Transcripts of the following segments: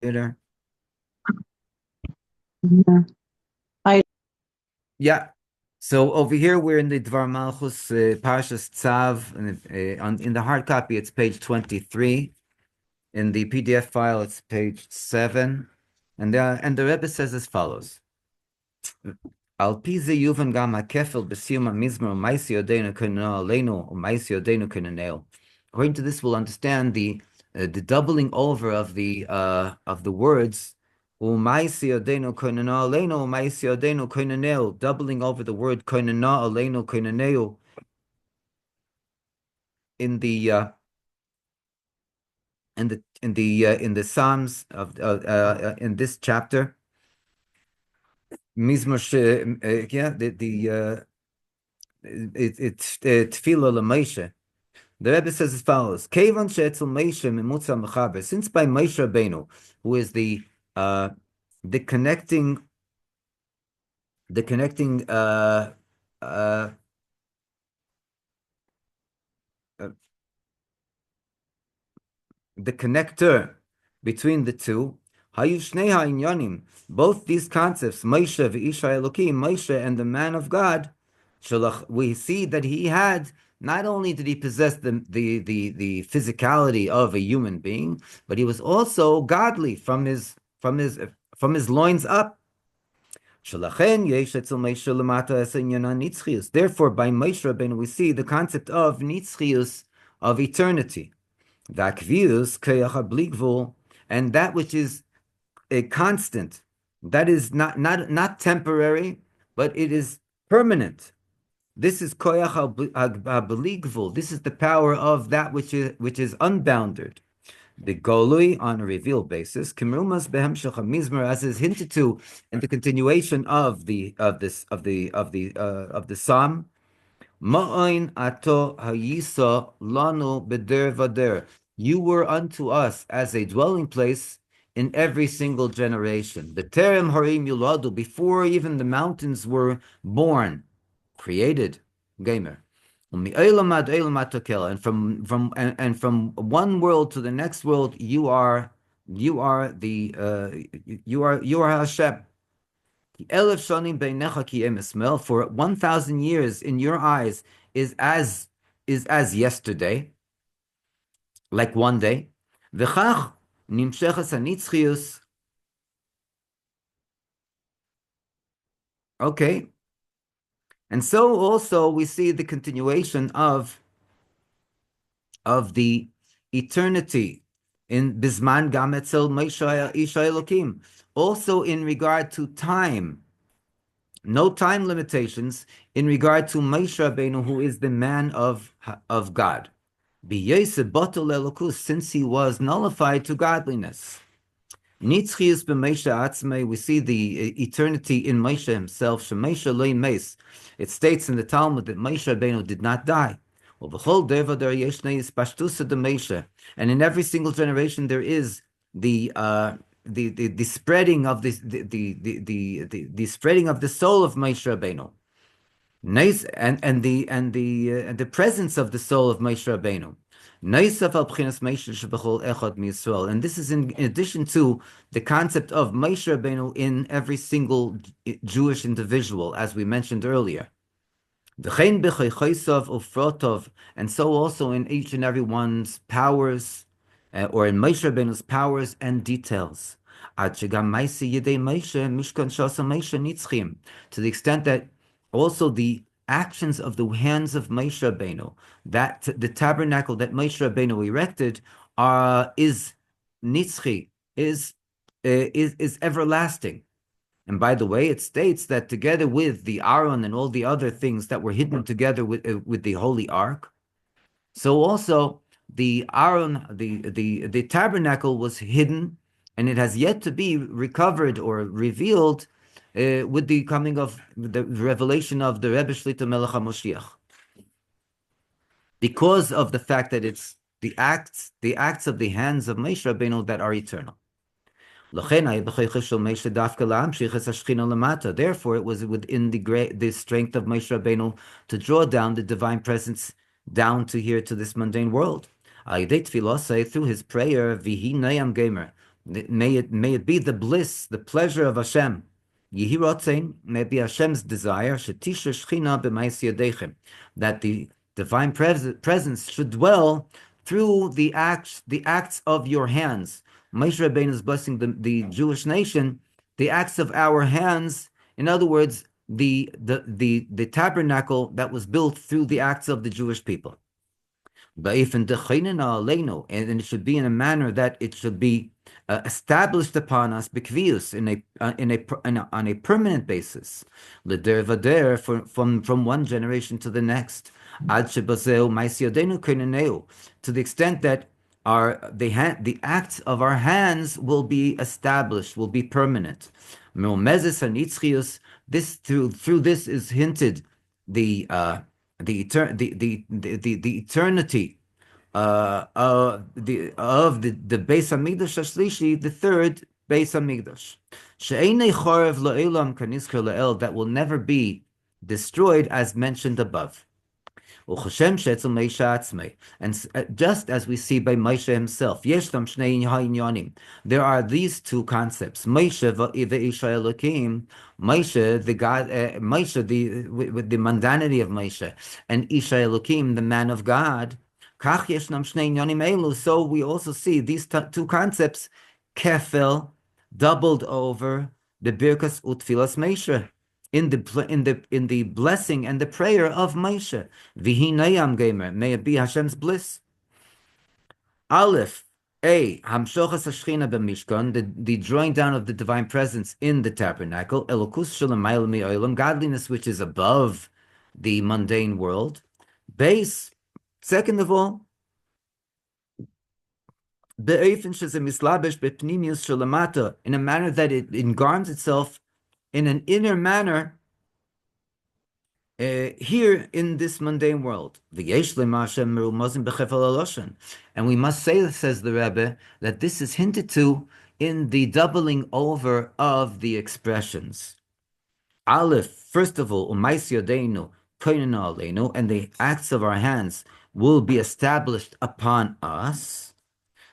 Theater. Yeah. I Yeah. So over here we're in the Dvar Malchus Parshas Tzav, and in the hard copy it's page 23. In the PDF file it's page 7, and the Rebbe says as follows: Al pi ze yuvan gam hakefel b'siyum hamizmor u'maisi yodeinu k'neo aleinu u'maisi yodeinu k'neneo. According to this, we'll understand the doubling over of the words u'maisi yodeinu k'neneo aleinu u'maisi yodeinu k'neneo, doubling over the word k'neneo aleinu k'neneo in the Psalms of in this chapter. Mizmor, yeah, it's Tefillah LaMoshe. The Rebbe says as follows: Kevan she'etzel Moshe memutza mechaber. Since by Moshe Rabbeinu, who is the connecting uh, uh, the connector between the two. Hayu shnei ha'inyanim. Both these concepts, Moshe v'Isha Elokim, Moshe and the man of God, we see that he had. Not only did he possess the physicality of a human being, but he was also godly from his loins up. Therefore, by Moshe Rabbeinu we see the concept of nitzchius, of eternity. And that which is a constant, that is not temporary, but it is permanent. This is koyach habeligvul. This is the power of that which is unbounded. The golui on a revealed basis, kimrumas behemshach hamizmer, as is hinted to in the continuation of the psalm. Ma'oin ato hayisa lanu beder vader. You were unto us as a dwelling place in every single generation. The terem harim yuladu, before even the mountains were born, created. Gamer. And from one world to the next world, you are Hashem. For 1,000 years in your eyes is as yesterday, like one day. Okay. And so also we see the continuation of the eternity in Bisman Gametzel Moshe Isha Elokim. Also in regard to time, no time limitations in regard to Moshe Rabbeinu, who is the man of God. Since he was nullified to godliness. Nitzchius b'Moshe atzmei, we see the eternity in Moshe himself. Shemoshe lo yimes. It states in the Talmud that Moshe Rabbeinu did not die. And in every single generation there is the spreading of the spreading of the soul of Moshe Rabbeinu. Nice, and the presence of the soul of Moshe Rabbeinu. And this is in addition to the concept of Moshe Rabbeinu in every single Jewish individual, as we mentioned earlier. And so also in each and every one's powers, or in Moshe Rabbeinu's powers and details. To the extent that also the actions of the hands of Moshe Rabbeinu, that the tabernacle that Moshe Rabbeinu erected, is nitzchi, is everlasting. And by the way, it states that together with the Aron and all the other things that were hidden together with the Holy Ark, so also the Aron, the tabernacle was hidden, and it has yet to be recovered or revealed with the coming of the revelation of the Rebbe Shlitah Melech HaMoshiach, because of the fact that it's the acts of the hands of Moshe Rabbeinu that are eternal. Therefore, it was within the strength of Moshe Rabbeinu to draw down the divine presence down to here, to this mundane world. Through his prayer, Vihi Nayam Gamer, May it be the bliss, the pleasure of Hashem. Yehi Rotzein, may it be Hashem's desire, Shetisha Shechina b'ma'aseh yadechem, that the divine presence should dwell through the acts of your hands. Moshe Rabbeinu is blessing the Jewish nation, the acts of our hands. In other words, the tabernacle that was built through the acts of the Jewish people. And it should be in a manner that it should be established upon us on a permanent basis, from one generation to the next, to the extent that the acts of our hands will be established, will be permanent. This through this is hinted the eternity of the Beis Hamikdash Hashlishi, the third Beis Hamikdash, she'einei chorev la'olam kanizker la'el, that will never be destroyed, as mentioned above. And just as we see by Moshe himself, there are these two concepts: Moshe the God, Moshe with the mundanity of Moshe, and Isha Elokim, the man of God. So we also see these two concepts, kefel, doubled over, the birkas utfilas Moshe, in the blessing and the prayer of Moshe. Vihinayam gamer, may it be Hashem's bliss. Aleph, hamshochas hashchina b'mishkan, the drawing down of the divine presence in the tabernacle. Elokus shalamayel mi'olam, godliness which is above the mundane world. Base, second of all, in a manner that it engarms itself in an inner manner here in this mundane world. And we must say, says the Rebbe, that this is hinted to in the doubling over of the expressions. Aleph, first of all, and the acts of our hands will be established upon us,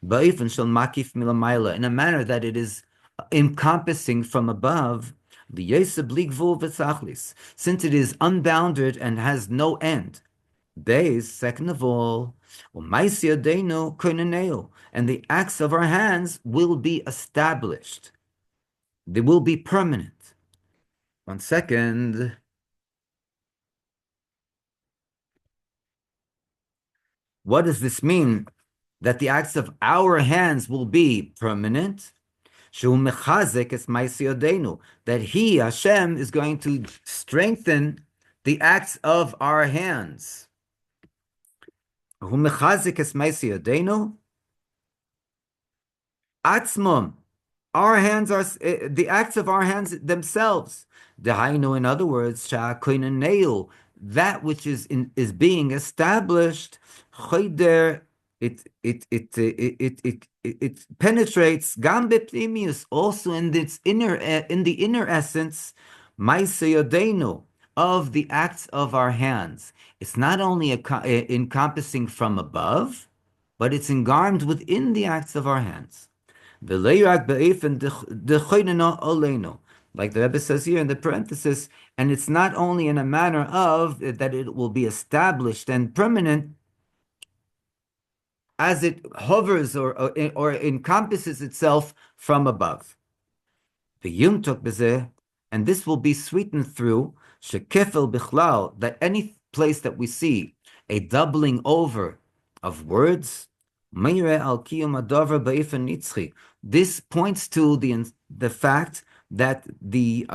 in a manner that it is encompassing from above, since it is unbounded and has no end. Second of all, and the acts of our hands will be established. They will be permanent. 1 second. What does this mean? That the acts of our hands will be permanent. That He, Hashem, is going to strengthen the acts of our hands. Atzmon, our hands are the acts of our hands themselves. In other words, that which is being established. It penetrates gam bepnimius, also in the inner essence, ma'aseh of the acts of our hands. It's not only encompassing from above, but it's engarmed within the acts of our hands. Like the Rebbe says here in the parenthesis, and it's not only in a manner of that it will be established and permanent, as it hovers or encompasses itself from above. And this will be sweetened through shekefel bichlal, that any place that we see a doubling over of words, this points to the fact that the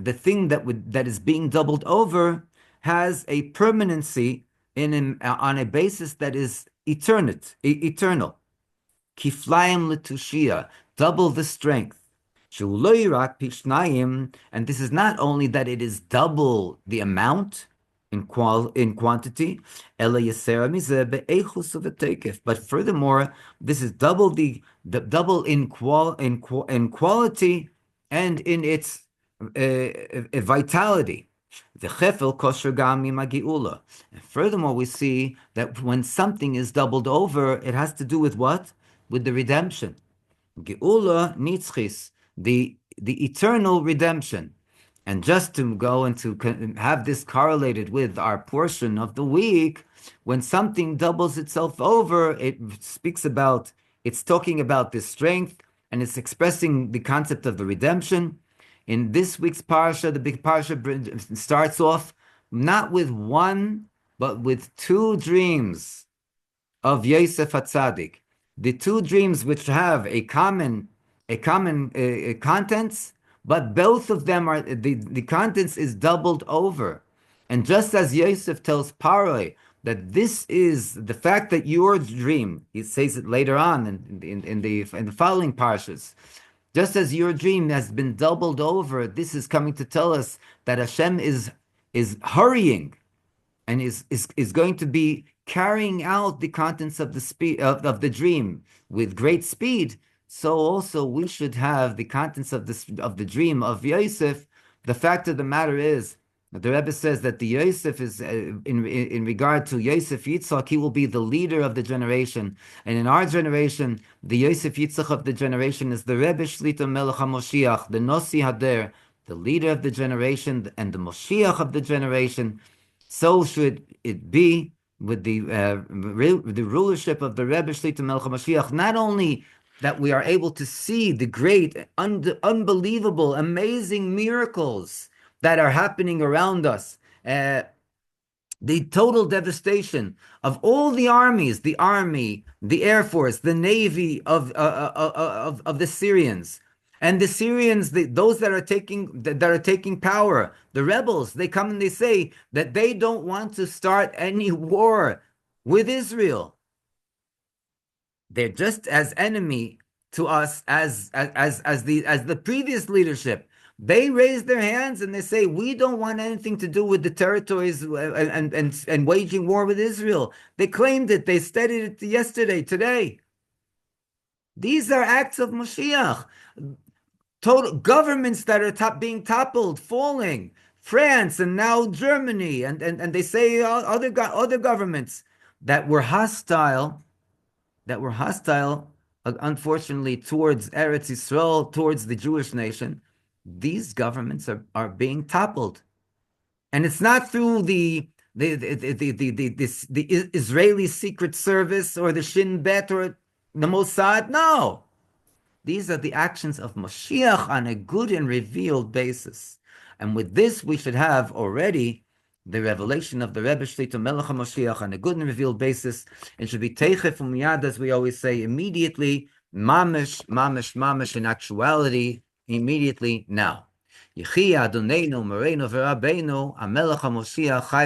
thing that is being doubled over has a permanency on a basis that is eternal. Kiflayim letushia, double the strength. And this is not only that it is double the amount in quantity, but furthermore, this is double the double in quality and in its vitality. And furthermore, we see that when something is doubled over, it has to do with what? With the redemption. Geula Nitzchis, the eternal redemption. And just to go and to have this correlated with our portion of the week, when something doubles itself over, it's talking about the strength, and it's expressing the concept of the redemption. In this week's parsha, the big parsha starts off not with one, but with two dreams of Yosef HaTzadik. The two dreams which have a common contents, but both of them are the contents is doubled over. And just as Yosef tells Paroi that this is the fact that your dream, he says it later on in the following parshas, just as your dream has been doubled over, this is coming to tell us that Hashem is hurrying and is going to be carrying out the contents of the dream with great speed. So also we should have the contents of the dream of Yosef. The fact of the matter is, the Rebbe says that the Yosef is in regard to Yosef Yitzchak, he will be the leader of the generation. And in our generation, the Yosef Yitzchak of the generation is the Rebbe Shlitah Melech HaMoshiach, the Nosi Hader, the leader of the generation and the Moshiach of the generation. So should it be with the rulership of the Rebbe Shlitah Melech HaMoshiach. Not only that we are able to see the great, unbelievable, amazing miracles that are happening around us, the total devastation of all the armies, the army, the air force, the navy of the Syrians. And the Syrians, those that are taking power, the rebels, they come and they say that they don't want to start any war with Israel. They're just as enemy to us as the previous leadership. They raise their hands and they say, we don't want anything to do with the territories and waging war with Israel. They claimed it. They stated it yesterday, today. These are acts of Mashiach. Total governments that are being toppled, falling. France and now Germany, and they say other governments that were hostile, unfortunately, towards Eretz Yisrael, towards the Jewish nation. These governments are being toppled, and it's not through the Israeli Secret Service or the Shin Bet or the Mossad. No, these are the actions of Mashiach on a good and revealed basis. And with this, we should have already the revelation of the Rebbe Shlitah Melech HaMashiach on a good and revealed basis. It should be teichef umiyad, as we always say, immediately, mamish, in actuality, immediately now. Yechi Adonenu Moreinu v'Rabbeinu, HaMelech HaMashiach Chai